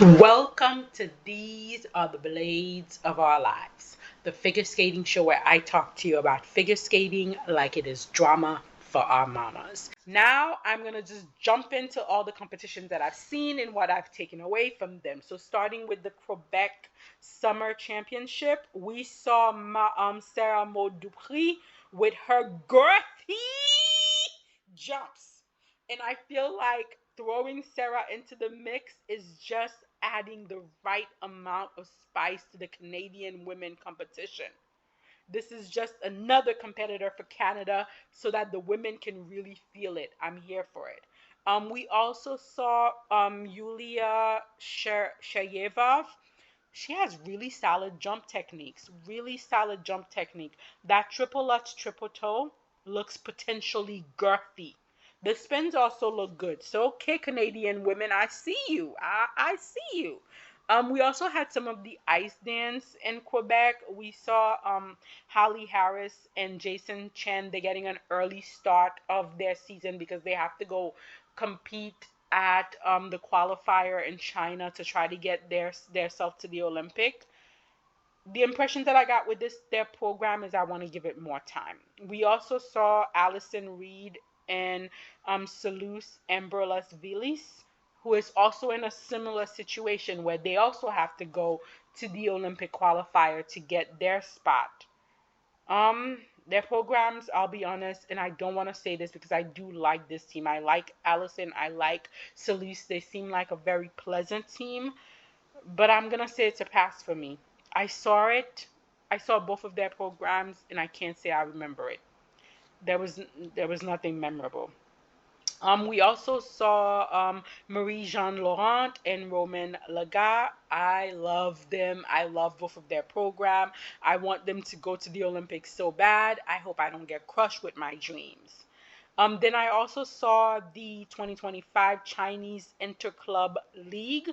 Welcome to These Are the Blades of Our Lives, the figure skating show where I talk to you about figure skating like it is drama for our mamas. Now I'm going to just jump into all the competitions that I've seen and what I've taken away from them. So starting with the Quebec Summer Championship, we saw Sarah Maud Dupree with her girthy jumps. And I feel like throwing Sarah into the mix is just adding the right amount of spice to the Canadian women competition. This is just another competitor for Canada so that the women can really feel it. I'm here for it. We also saw Yulia Shayeva. She has really solid jump techniques, really solid jump technique. That triple lutz, triple toe looks potentially girthy. The spins also look good. So, okay, Canadian women, I see you. I see you. We also had some of the ice dance in Quebec. We saw Holly Harris and Jason Chen. They're getting an early start of their season because they have to go compete at the qualifier in China to try to get their self to the Olympic. The impression that I got with their program is I want to give it more time. We also saw Allison Reed and Salus Amberlas-Vilis, who is also in a similar situation where they also have to go to the Olympic qualifier to get their spot. Their programs, I'll be honest, and I don't want to say this because I do like this team. I like Allison, I like Celeste. They seem like a very pleasant team, but I'm gonna say it's a pass for me. I saw it. I saw both of their programs, and I can't say I remember it. There was there was nothing memorable. We also saw Marie Jean Laurent and Roman Laga. I love them. I love both of their program. I want them to go to the Olympics so bad. I hope I don't get crushed with my dreams. Then I also saw the 2025 Chinese Interclub League.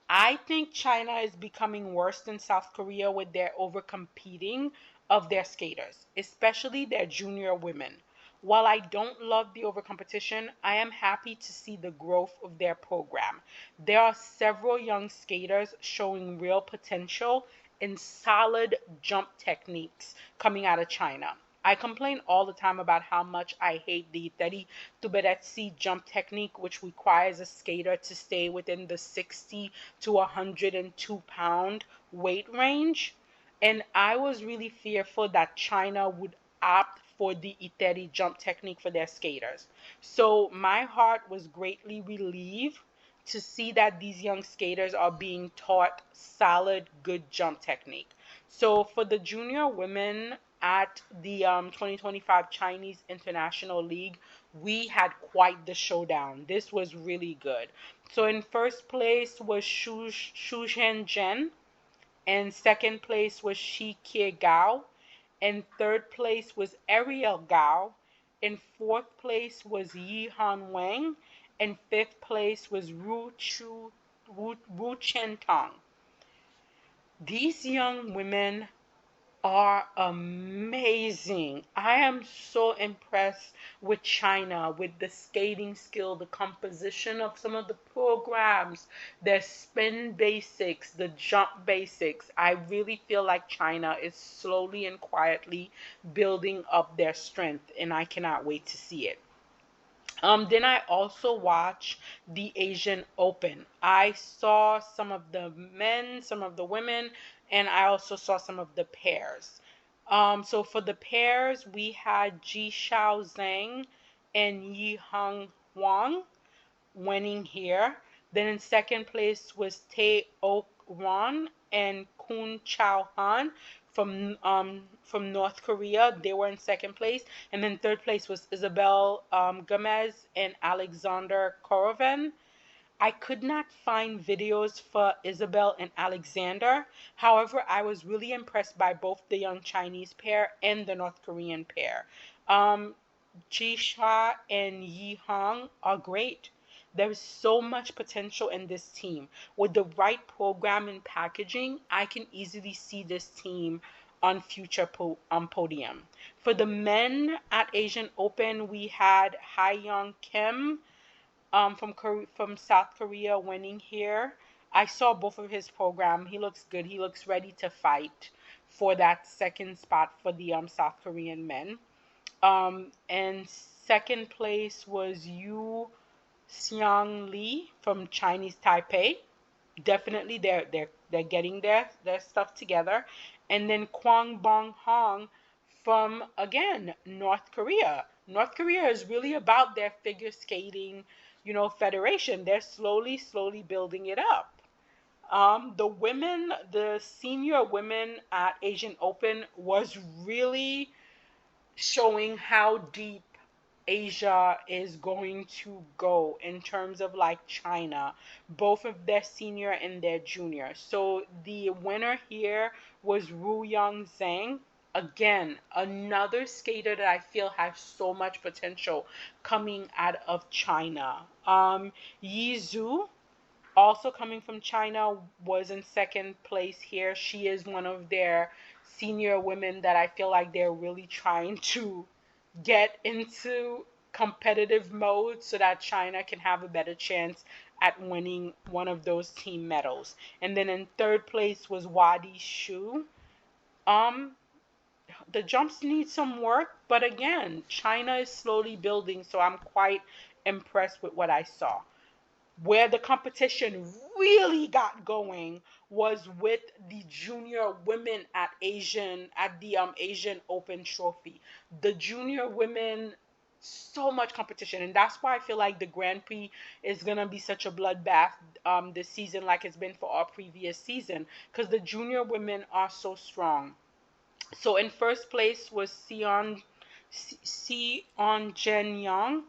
I think China is becoming worse than South Korea with their overcompeting of their skaters, especially their junior women. While I don't love the overcompetition, I am happy to see the growth of their program. There are several young skaters showing real potential and solid jump techniques coming out of China. I complain all the time about how much I hate the teamtutberidze jump technique, which requires a skater to stay within the 60 to 102-pound weight range. And I was really fearful that China would opt for the Iteri jump technique for their skaters. So my heart was greatly relieved to see that these young skaters are being taught solid, good jump technique. So for the junior women at the 2025 Chinese International League, we had quite the showdown. This was really good. So in first place was Shu Zhenjian, and second place was Shi Kie Gao, and third place was Ariel Gao, and fourth place was Yi Han Wang, and fifth place was Wu Chen Tong. These young women are amazing. I am so impressed with China, with the skating skill, the composition of some of the programs, their spin basics, the jump basics. I really feel like China is slowly and quietly building up their strength, and I cannot wait to see it. Then I also watched the Asian Open. I saw some of the men, some of the women, and I also saw some of the pairs. So for the pairs, we had Ji Xiao Zhang and Yi Hong Huang winning here. Then in second place was Tae Ok Ron and Kun Chao Han from North Korea. They were in second place. And then third place was Isabel Gomez and Alexander Korovan. I could not find videos for Isabel and Alexander. However, I was really impressed by both the young Chinese pair and the North Korean pair. Um, Jisha and Yi Hong are great. There is so much potential in this team. With the right program and packaging, I can easily see this team on future podium. For the men at Asian Open, we had Ha Young Kim from South Korea winning here. I saw both of his program. He looks good. He looks ready to fight for that second spot for the South Korean men. And second place was Yu Xiang Li from Chinese Taipei. Definitely they're getting their stuff together. And then Kwang Bong Hong from, again, North Korea. North Korea is really about their figure skating, federation. They're slowly building it up. The senior women at Asian Open was really showing how deep Asia is going to go in terms of like China, both of their senior and their junior. So the winner here was Ru Yang Zhang. Again, another skater that I feel has so much potential coming out of China. Yizuru, also coming from China, was in second place here. She is one of their senior women that I feel like they're really trying to get into competitive mode so that China can have a better chance at winning one of those team medals. And then in third place was Wadi Shu. Um, the jumps need some work, but again, China is slowly building, so I'm quite impressed with what I saw. Where the competition really got going was with the junior women at the Asian Open Trophy. The junior women, so much competition, and that's why I feel like the Grand Prix is gonna be such a bloodbath this season, like it's been for our previous season, because the junior women are so strong. So in first place was Sion Jen Young.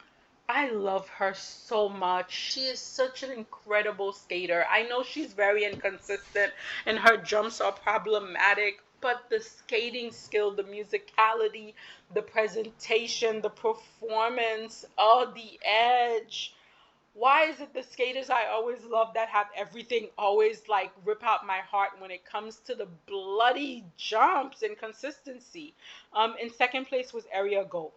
I love her so much. She is such an incredible skater. I know she's very inconsistent and her jumps are problematic, but the skating skill, the musicality, the presentation, the performance, oh, the edge. Why is it the skaters I always love that have everything always like rip out my heart when it comes to the bloody jumps and consistency? In second place was Area Go.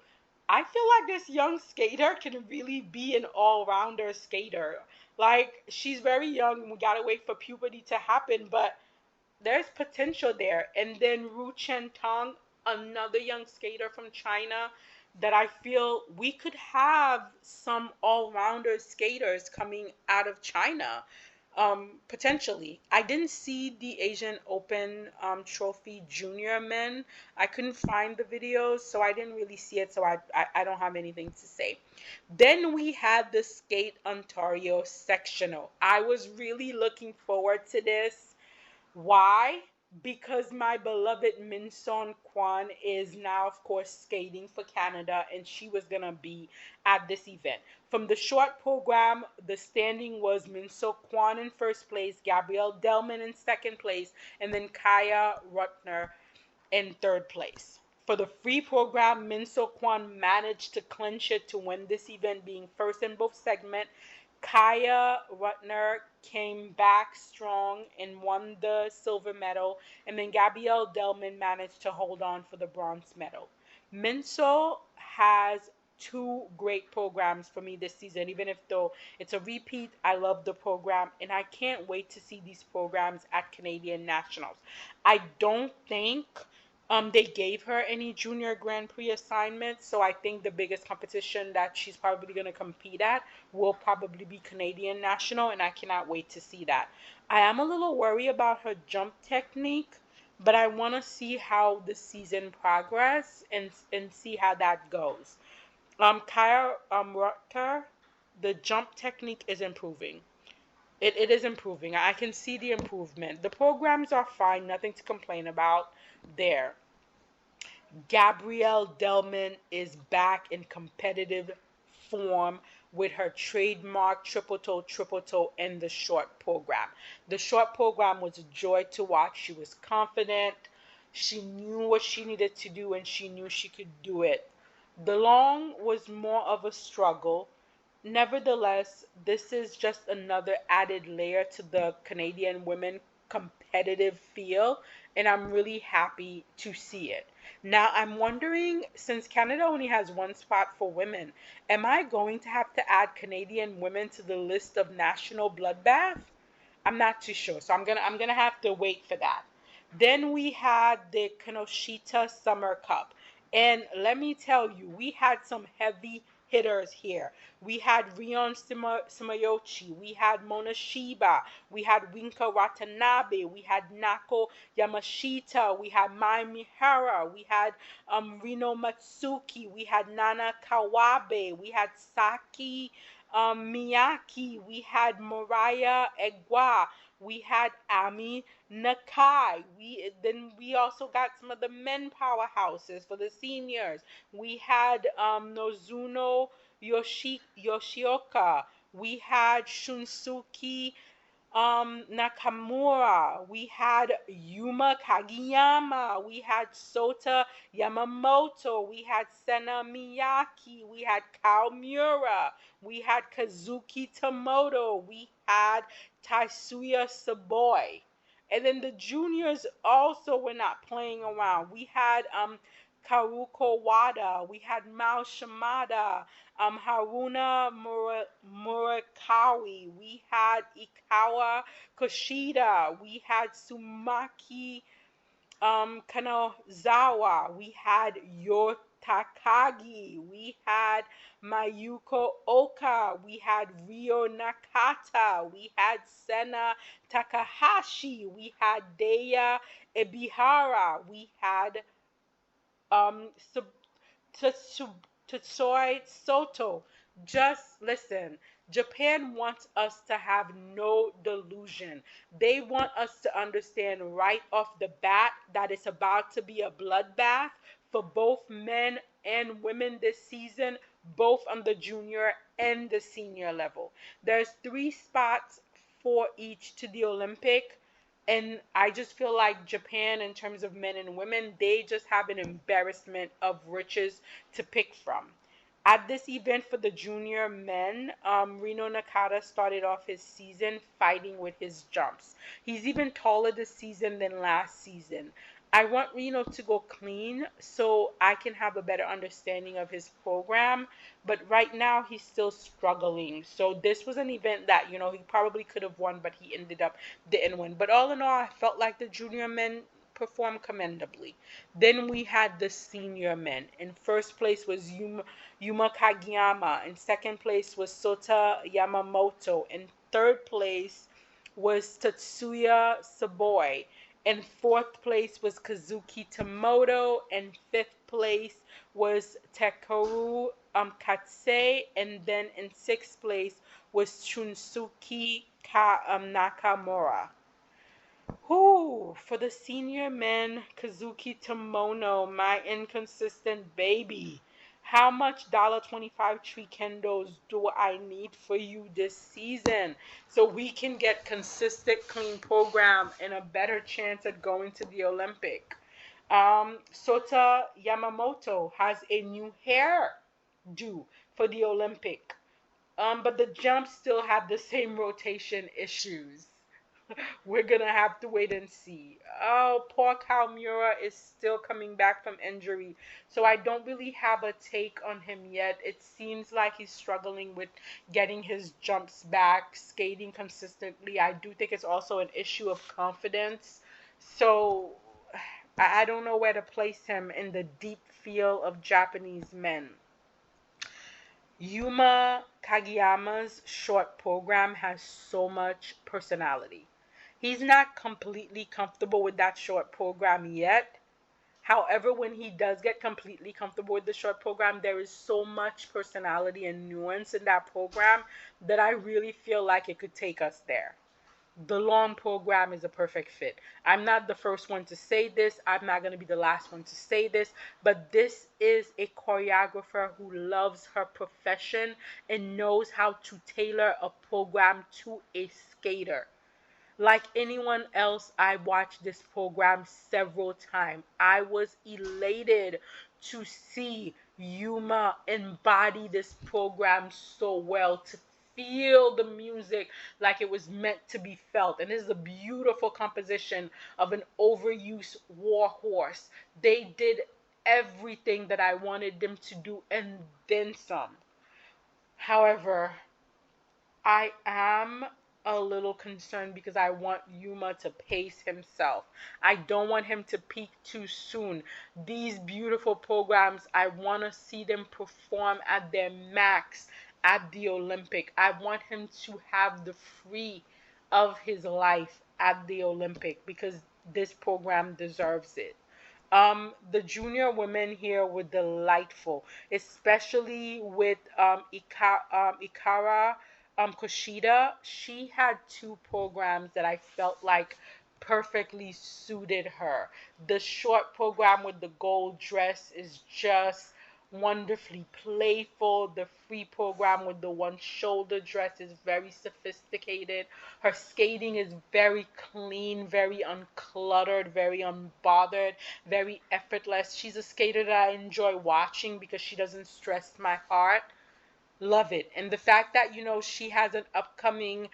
I feel like this young skater can really be an all-rounder skater. Like, she's very young. We gotta wait for puberty to happen, but there's potential there. And then Ru Chen Tong, another young skater from China, that I feel we could have some all-rounder skaters coming out of China, potentially. I didn't see the Asian Open Trophy junior men. I couldn't find the videos, so I didn't really see it, so I don't have anything to say. Then we had the Skate Ontario sectional. I was really looking forward to this. Why? Because my beloved Minson Kwan is now, of course, skating for Canada, and she was going to be at this event. From the short program, the standing was Minso Kwan in first place, Gabrielle Delman in second place, and then Kaya Rutner in third place. For the free program, Minso Kwan managed to clinch it to win this event, being first in both segments. Kaya Rutner came back strong and won the silver medal, and then Gabrielle Delman managed to hold on for the bronze medal. Minso has two great programs for me this season. Even if though it's a repeat, I love the program, and I can't wait to see these programs at Canadian Nationals. I don't think they gave her any junior Grand Prix assignments, so I think the biggest competition that she's probably going to compete at will probably be Canadian National, and I cannot wait to see that. I am a little worried about her jump technique, but I want to see how the season progress and see how that goes. Kaya Rutger, the jump technique is improving. It is improving. I can see the improvement. The programs are fine, nothing to complain about there. Gabrielle Delman is back in competitive form with her trademark triple toe in the short program. The short program was a joy to watch. She was confident. She knew what she needed to do and she knew she could do it. The long was more of a struggle. Nevertheless, this is just another added layer to the Canadian women competitive feel, and I'm really happy to see it. Now, I'm wondering, since Canada only has one spot for women, am I going to have to add Canadian women to the list of national bloodbath? I'm not too sure, so I'm gonna have to wait for that. Then we had the Kinoshita Summer Cup, and let me tell you, we had some heavy hitters here. We had Rion Sumayoshi, we had Mona Shiba, we had Winka Watanabe, we had Nako Yamashita, we had Mai Mihara, we had Rino Matsuki, we had Nana Kawabe, we had Saki Miyaki, we had Mariah Egwa, we had Ami Nakai. We also got some of the men powerhouses for the seniors. We had Nozuno Yoshioka. We had Shunsuke Nakamura, we had Yuma Kagiyama, we had Sota Yamamoto, we had Sena Miyaki, we had Kao Mura, we had Kazuki Tomoto, we had Taisuya Saboy. And then the juniors also were not playing around. We had Karuko Wada, we had Mao Shimada, Haruna Murakawi, we had Ikawa Koshida, we had Sumaki Kanazawa, we had Yotakagi, we had Mayuko Oka, we had Ryo Nakata, we had Sena Takahashi, we had Deya Ebihara, we had um, Tsutsui Soto. Just listen. Japan wants us to have no delusion. They want us to understand right off the bat that it's about to be a bloodbath for both men and women this season, both on the junior and the senior level. There's 3 spots for each to the Olympic. And I just feel like Japan, in terms of men and women, they just have an embarrassment of riches to pick from. At this event for the junior men, Rino Nakata started off his season fighting with his jumps. He's even taller this season than last season. I want Reno to go clean so I can have a better understanding of his program, but right now he's still struggling. So this was an event that, he probably could have won, but he ended up didn't win. But all in all, I felt like the junior men performed commendably. Then we had the senior men. In first place was Yuma Kagiyama. In second place was Sota Yamamoto. In third place was Tatsuya Saboy. In fourth place was Kazuki Tomoto. In fifth place was Takeru Katsei. And then in sixth place was Shunsuke Nakamura. Who for the senior men, Kazuki Tomono, my inconsistent baby. How much $25 tree kendos do I need for you this season so we can get consistent, clean program and a better chance at going to the Olympic? Sota Yamamoto has a new hair due for the Olympic, but the jumps still have the same rotation issues. We're gonna have to wait and see. Oh, poor Kalmura is still coming back from injury, so I don't really have a take on him yet. It seems like he's struggling with getting his jumps back, skating consistently. I do think it's also an issue of confidence. So I don't know where to place him in the deep field of Japanese men. Yuma Kageyama's short program has so much personality. He's not completely comfortable with that short program yet. However, when he does get completely comfortable with the short program, there is so much personality and nuance in that program that I really feel like it could take us there. The long program is a perfect fit. I'm not the first one to say this. I'm not going to be the last one to say this. But this is a choreographer who loves her profession and knows how to tailor a program to a skater. Like anyone else, I watched this program several times. I was elated to see Yuma embody this program so well, to feel the music like it was meant to be felt. And this is a beautiful composition of an overused war horse. They did everything that I wanted them to do and then some. However, I am a little concerned because I want Yuma to pace himself. I don't want him to peak too soon. These beautiful programs, I want to see them perform at their max at the Olympic. I want him to have the free of his life at the Olympic because this program deserves it. The junior women here were delightful, especially with Ikara Kushida. She had two programs that I felt like perfectly suited her. The short program with the gold dress is just wonderfully playful. The free program with the one shoulder dress is very sophisticated. Her skating is very clean, very uncluttered, very unbothered, very effortless. She's a skater that I enjoy watching because she doesn't stress my heart. Love it. And the fact that, she has an upcoming,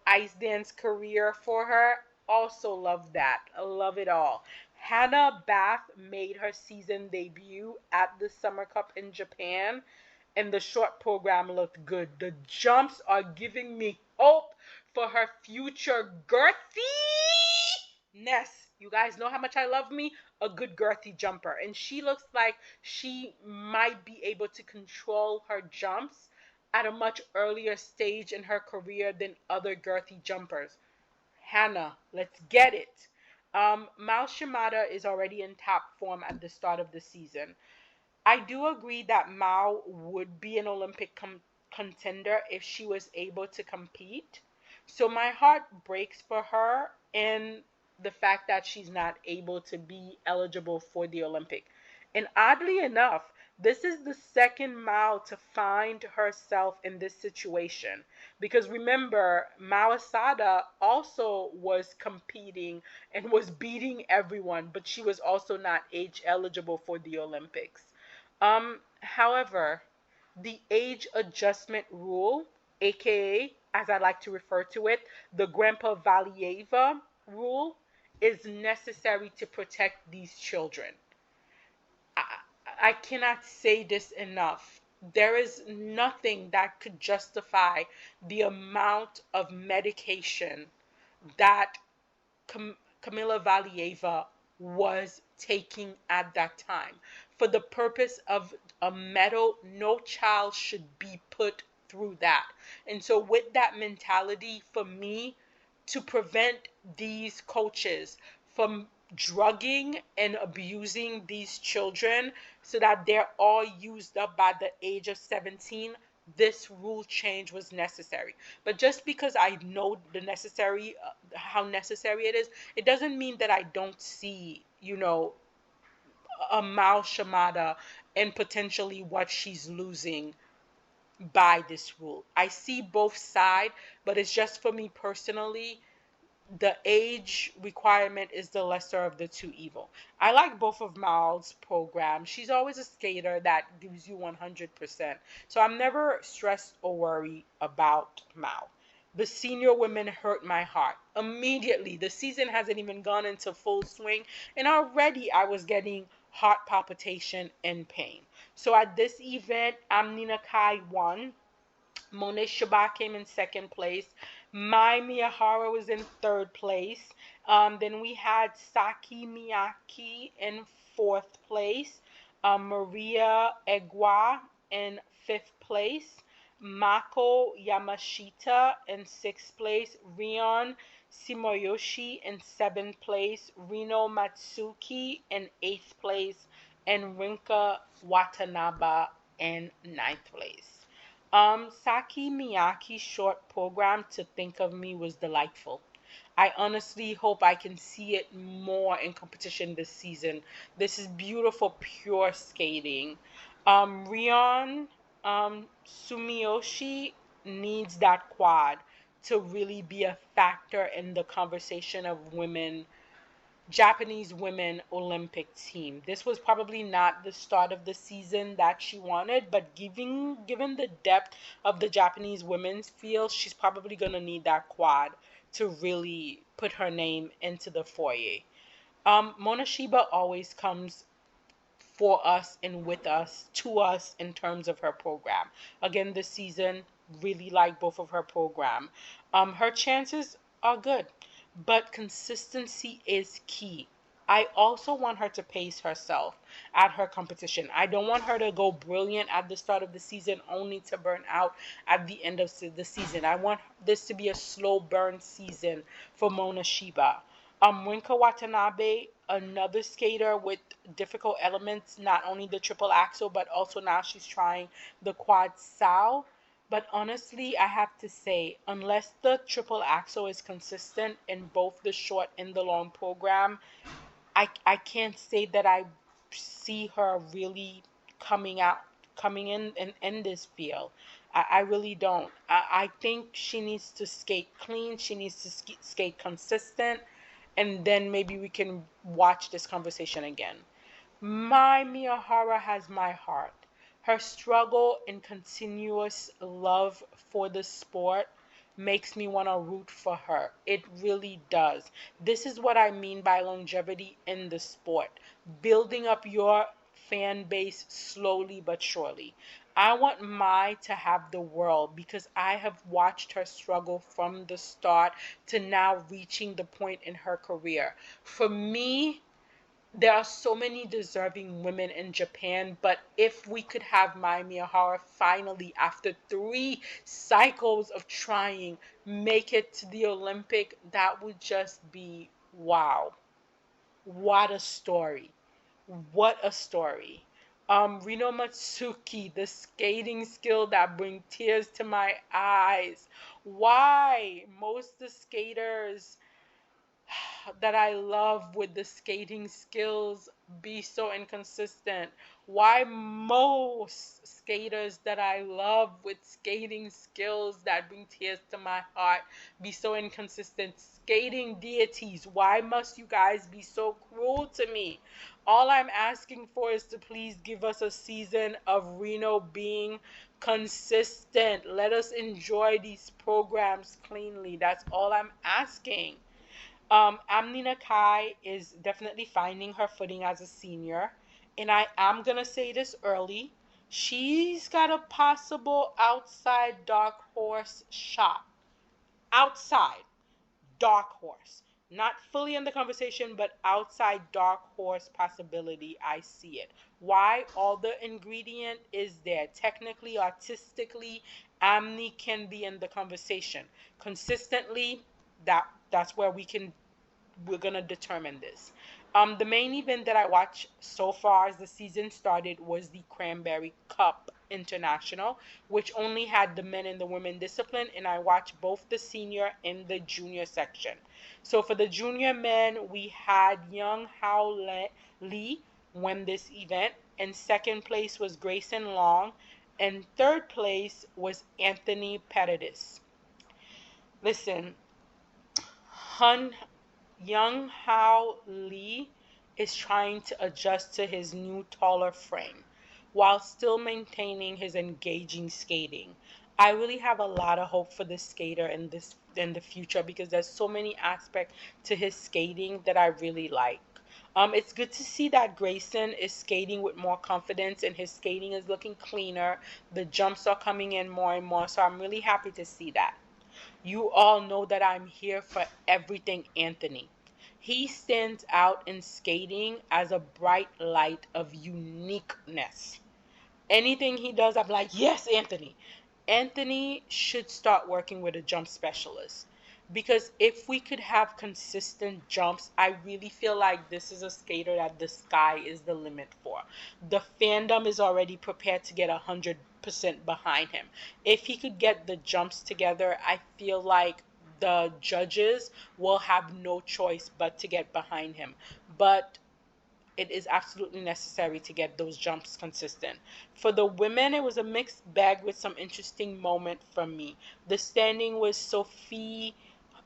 ice dance career for her, also love that. I love it all. Hannah Bath made her season debut at the Summer Cup in Japan, and the short program looked good. The jumps are giving me hope for her future girthiness. You guys know how much I love me a good girthy jumper, and she looks like she might be able to control her jumps at a much earlier stage in her career than other girthy jumpers. Hannah, let's get it. Mal Shimada is already in top form at the start of the season. I do agree that Mao would be an Olympic contender if she was able to compete. So my heart breaks for her in the fact that she's not able to be eligible for the Olympic. And oddly enough, this is the second Mao to find herself in this situation. Because remember, Mao Asada also was competing and was beating everyone, but she was also not age eligible for the Olympics. However, the age adjustment rule, aka, as I like to refer to it, the Grandpa Valieva rule, is necessary to protect these children. I, I cannot say this enough. There is nothing that could justify the amount of medication that Kamila Valieva was taking at that time. For the purpose of a medal, no child should be put through that. And so, with that mentality, for me, to prevent these coaches from drugging and abusing these children so that they're all used up by the age of 17, this rule change was necessary. But just because I know how necessary it is, it doesn't mean that I don't see, a Mao Shamada and potentially what she's losing by this rule. I see both sides, but it's just for me personally, the age requirement is the lesser of the two evil. I like both of Mal's programs. She's always a skater that gives you 100%. So I'm never stressed or worried about Mal. The senior women hurt my heart. Immediately, the season hasn't even gone into full swing, and already I was getting heart palpitation and pain. So at this event, Amnina Kai won. Monet Shaba came in second place. Mai Miyahara was in third place. Then we had Saki Miyaki in fourth place. Maria Egwa in fifth place. Mako Yamashita in sixth place. Rion Simoyoshi in seventh place. Rino Matsuki in eighth place. And Rinka Watanabe in ninth place. Saki Miyake's short program, To Think of Me, was delightful. I honestly hope I can see it more in competition this season. This is beautiful, pure skating. Rion Sumiyoshi needs that quad to really be a factor in the conversation of Japanese women Olympic team. This was probably not the start of the season that she wanted, but given the depth of the Japanese women's field, she's probably going to need that quad to really put her name into the foyer. Mona Shiba always comes for us and with us, to us in terms of her program. Again, this season, really like both of her program. Her chances are good, but consistency is key. I also want her to pace herself at her competition. I don't want her to go brilliant at the start of the season only to burn out at the end of the season. I want this to be a slow burn season for Mona Shiba. Rinka Watanabe, another skater with difficult elements, not only the triple axel, but also now she's trying the quad sow. But honestly, I have to say, unless the triple axel is consistent in both the short and the long program, I can't say that I see her really coming out, coming in this field. I really don't. I think she needs to skate clean. She needs to skate consistent, and then maybe we can watch this conversation again. My Miyahara has my heart. Her struggle and continuous love for the sport makes me want to root for her. It really does. This is what I mean by longevity in the sport. Building up your fan base slowly but surely. I want Mai to have the world because I have watched her struggle from the start to now reaching the point in her career. For me, there are so many deserving women in Japan, but if we could have Mai Miyahara finally, after 3 cycles of trying, make it to the Olympic, that would just be wow. What a story. What a story. Rino Matsuki, the skating skill that brings tears to my eyes. Why? Most of the skaters that I love with the skating skills be so inconsistent? Why most skaters that I love with skating skills that bring tears to my heart be so inconsistent? Skating deities, why must you guys be so cruel to me? All I'm asking for is to please give us a season of Reno being consistent. Let us enjoy these programs cleanly. That's all I'm asking. Amnina Kai is definitely finding her footing as a senior. And I am going to say this early. She's got a possible outside dark horse shot. Outside dark horse. Not fully in the conversation, but outside dark horse possibility. I see it. Why? All the ingredient is there. Technically, artistically, Amni can be in the conversation. Consistently, that's where we're gonna determine this. The main event that I watched so far as the season started was the Cranberry Cup International, which only had the men and the women discipline, and I watched both the senior and the junior section. So for the junior men, we had Young Hao Lee win this event, and second place was Grayson Long, and third place was Anthony Paredes. Listen, Hun Young Hao Lee is trying to adjust to his new taller frame while still maintaining his engaging skating. I really have a lot of hope for this skater in the future because there's so many aspects to his skating that I really like. It's good to see that Grayson is skating with more confidence and his skating is looking cleaner. The jumps are coming in more and more, so I'm really happy to see that. You all know that I'm here for everything Anthony. He stands out in skating as a bright light of uniqueness. Anything he does, I'm like, yes, Anthony. Anthony should start working with a jump specialist. Because if we could have consistent jumps, I really feel like this is a skater that the sky is the limit for. The fandom is already prepared to get 100% behind him. If he could get the jumps together, I feel like the judges will have no choice but to get behind him. But it is absolutely necessary to get those jumps consistent. For the women, it was a mixed bag with some interesting moment from me. The standing was Sophie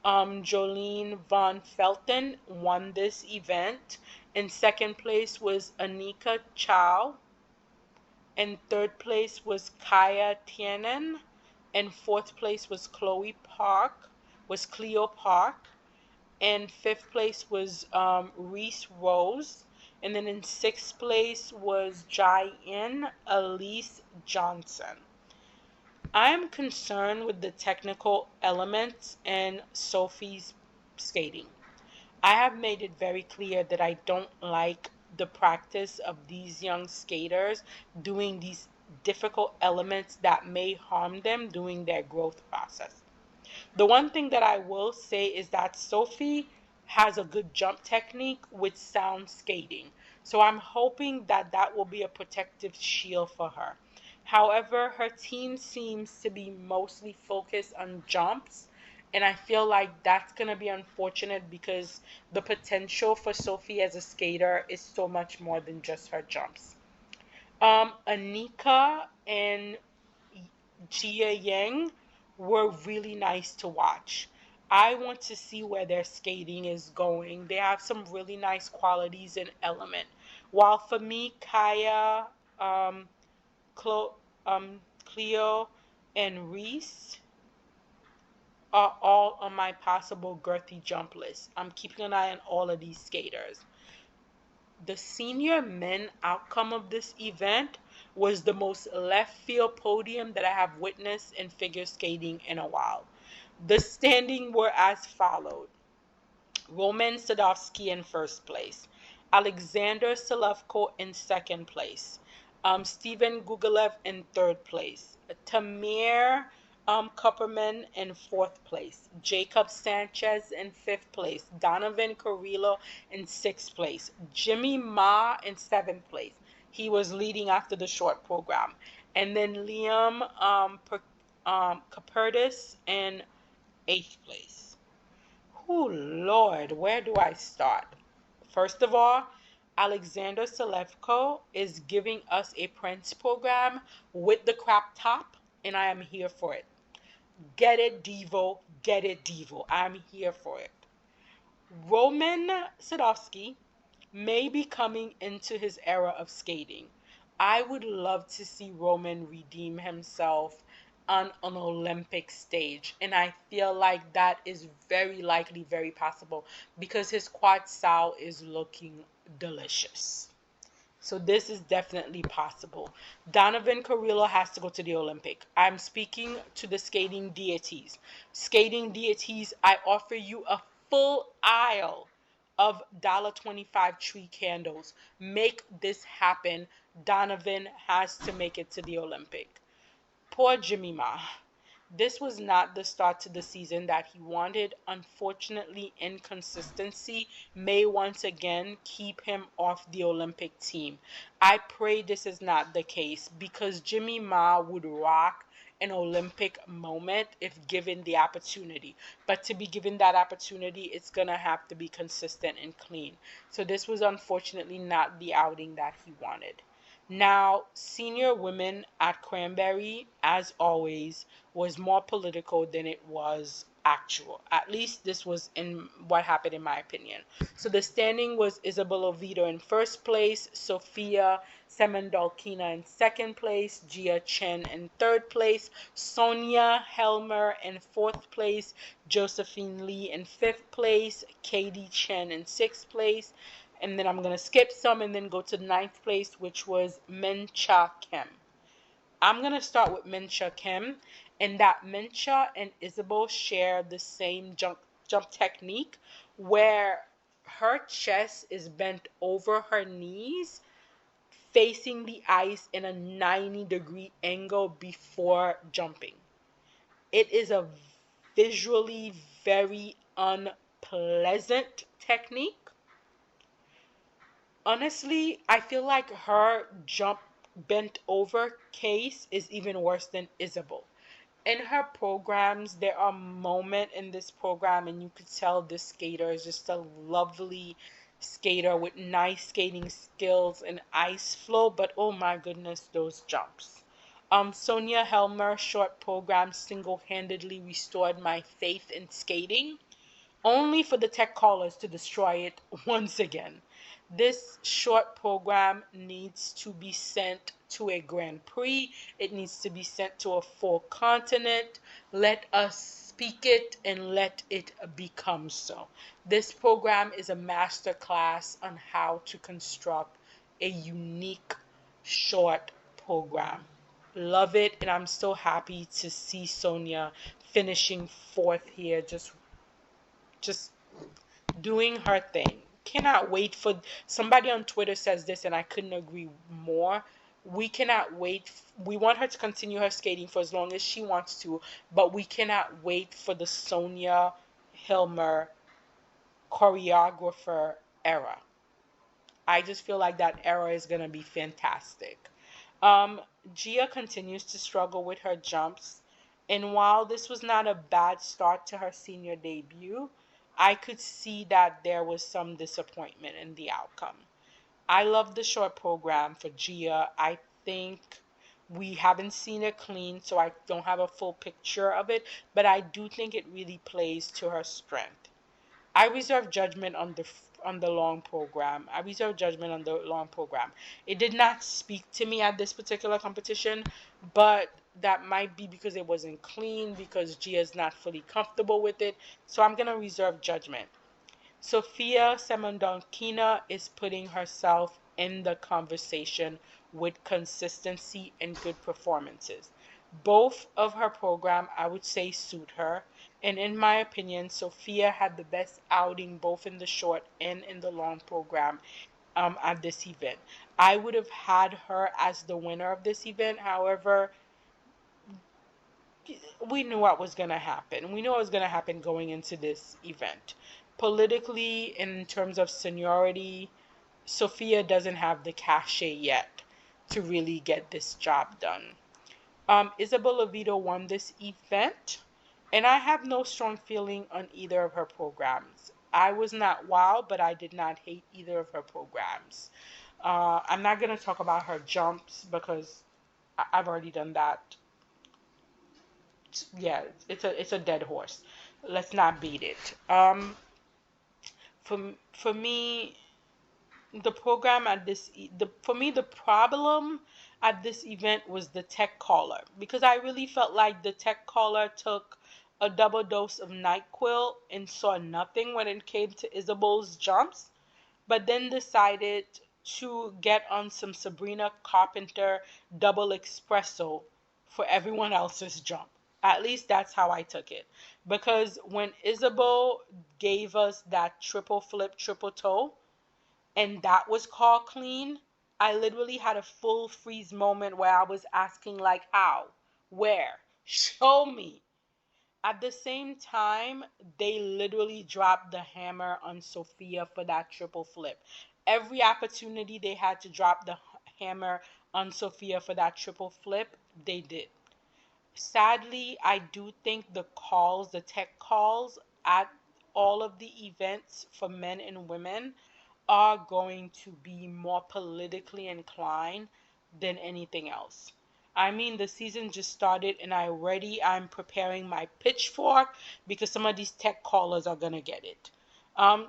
Jolene von Felten won this event. In second place was Anika Chow. In third place was Kaya Tienen. In fourth place was Cleo Park. And fifth place was Reese Rose. And then in sixth place was Jayne Elise Johnson. I am concerned with the technical elements in Sophie's skating. I have made it very clear that I don't like the practice of these young skaters doing these difficult elements that may harm them during their growth process. The one thing that I will say is that Sophie has a good jump technique with sound skating. So I'm hoping that that will be a protective shield for her. However, her team seems to be mostly focused on jumps, and I feel like that's going to be unfortunate because the potential for Sophie as a skater is so much more than just her jumps. Anika and Jia Yang were really nice to watch. I want to see where their skating is going. They have some really nice qualities and element. While for me, Kaya, um, Cleo, and Reese are all on my possible girthy jump list. I'm keeping an eye on all of these skaters. The senior men outcome of this event was the most left field podium that I have witnessed in figure skating in a while. The standing were as followed: Roman Sadovsky in first place, Alexander Solovko in second place, Steven Gugolev in third place, Tamir Kupperman in fourth place, Jacob Sanchez in fifth place, Donovan Carrillo in sixth place, Jimmy Ma in seventh place. He was leading after the short program. And then Liam Capertis in eighth place. Oh Lord, where do I start? First of all, Alexander Selevko is giving us a Prince program with the crop top, and I am here for it. Get it, Devo. Get it, Devo. I'm here for it. Roman Sadovsky may be coming into his era of skating. I would love to see Roman redeem himself on an Olympic stage. And I feel like that is very likely, very possible because his quad sow is looking delicious. So this is definitely possible. Donovan Carrillo has to go to the Olympic. I'm speaking to the skating deities. Skating deities, I offer you a full aisle of $25 tree candles. Make this happen. Donovan has to make it to the Olympic. Poor Jimmy Ma. This was not the start to the season that he wanted. Unfortunately, inconsistency may once again keep him off the Olympic team. I pray this is not the case because Jimmy Ma would rock an Olympic moment if given the opportunity. But to be given that opportunity, it's going to have to be consistent and clean. So this was unfortunately not the outing that he wanted. Now, senior women at Cranberry, as always, was more political than it was actual. At least this was in what happened in my opinion. So the standing was Isabel Oviedo in first place, Sofia Semendolkina in second place, Gia Chen in third place, Sonia Helmer in fourth place, Josephine Lee in fifth place, Katie Chen in sixth place, and then I'm going to skip some and then go to ninth place, which was Mencha Kem. I'm going to start with Mencha Kem, and that Mencha and Isabel share the same jump technique where her chest is bent over her knees, facing the ice in a 90-degree angle before jumping. It is a visually very unpleasant technique. Honestly, I feel like her jump bent over case is even worse than Isabel. In her programs, there are moments in this program, and you could tell this skater is just a lovely skater with nice skating skills and ice flow, but oh my goodness, those jumps. Sonia Helmer short program single-handedly restored my faith in skating only for the tech callers to destroy it once again. This short program needs to be sent to a Grand Prix. It needs to be sent to a full continent. Let us speak it and let it become so. This program is a master class on how to construct a unique short program. Love it, and I'm so happy to see Sonja finishing fourth here, just doing her thing. Cannot wait for somebody on Twitter says this, and I couldn't agree more. We cannot wait. We want her to continue her skating for as long as she wants to, but we cannot wait for the Sonja Hilmer choreographer era. I just feel like that era is going to be fantastic. Um, Gia continues to struggle with her jumps, and while this was not a bad start to her senior debut, I could see that there was some disappointment in the outcome. I love the short program for Gia. I think we haven't seen it clean, so I don't have a full picture of it, but I do think it really plays to her strength. I reserve judgment on the long program. I reserve judgment on the long program. It did not speak to me at this particular competition, but that might be because it wasn't clean, because Gia's not fully comfortable with it. So I'm gonna reserve judgment. Sofia Semendonkina is putting herself in the conversation with consistency and good performances. Both of her program, I would say, suit her. And in my opinion, Sofia had the best outing both in the short and in the long program at this event. I would have had her as the winner of this event. However, we knew what was going to happen. We knew what was going to happen going into this event. Politically, in terms of seniority, Sofia doesn't have the cachet yet to really get this job done. Isabel Oviedo won this event, and I have no strong feeling on either of her programs. I was not wow, but I did not hate either of her programs. I'm not going to talk about her jumps because I've already done that. Yeah, it's a dead horse. Let's not beat it. For me, the program at this the for me the problem at this event was the tech caller, because I really felt like the tech caller took a double dose of NyQuil and saw nothing when it came to Isabel's jumps, but then decided to get on some Sabrina Carpenter double espresso for everyone else's jump. At least that's how I took it. Because when Isabel gave us that triple flip, triple toe, and that was called clean, I literally had a full freeze moment where I was asking, like, how? Where? Show me. At the same time, they literally dropped the hammer on Sofia for that triple flip. Every opportunity they had to drop the hammer on Sofia for that triple flip, they did. Sadly, I do think the calls, the tech calls at all of the events for men and women are going to be more politically inclined than anything else. I mean, the season just started, and I'm preparing my pitchfork because some of these tech callers are gonna get it.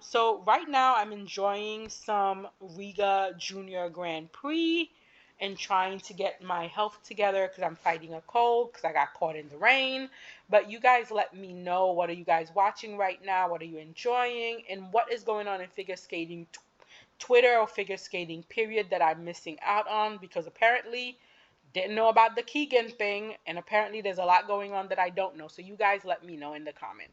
So right now I'm enjoying some Riga Junior Grand Prix and trying to get my health together because I'm fighting a cold because I got caught in the rain. But you guys let me know, what are you guys watching right now? What are you enjoying? And what is going on in figure skating Twitter or figure skating period that I'm missing out on, because apparently didn't know about the Keegan thing, and apparently there's a lot going on that I don't know. So you guys let me know in the comment.